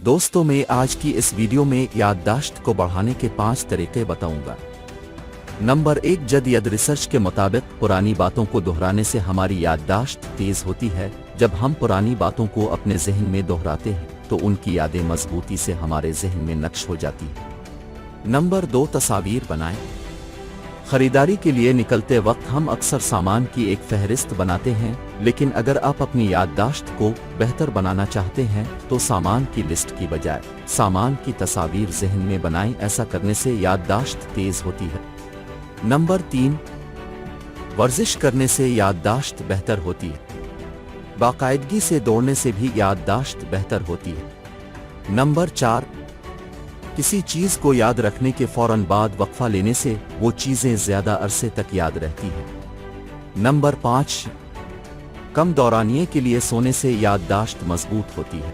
दोस्तों मैं आज की इस वीडियो में याददाश्त को बढ़ाने के 5 तरीके बताऊंगा। नंबर 1 जदीद रिसर्च के मुताबिक पुरानी बातों को दोहराने से हमारी याददाश्त तेज होती है। जब हम पुरानी बातों को अपने जहन में दोहराते हैं तो उनकी यादें मजबूती से हमारे जहन में नक्श हो जाती हैं। नंबर 2 तस्वीर बनाएं। खरीदारी के लिए निकलते वक्त हम अक्सर सामान की एक फहरिस्त बनाते हैं, लेकिन अगर आप अपनी याददाश्त को बेहतर बनाना चाहते हैं तो सामान की लिस्ट की बजाय सामान की तस्वीर जहन में बनाएं। ऐसा करने से याददाश्त तेज होती है। नंबर 3 वर्जिश करने से याददाश्त बेहतर होती है। बाकायदगी से दौड़ने से भी याददाश्त बेहतर होती है। नंबर 4 किसी चीज़ को याद रखने के फौरन बाद वक्फा लेने से वो चीज़ें ज़्यादा अरसे तक याद रहती हैं। नंबर 5 कम दौरानिए के लिए सोने से याददाश्त मजबूत होती है।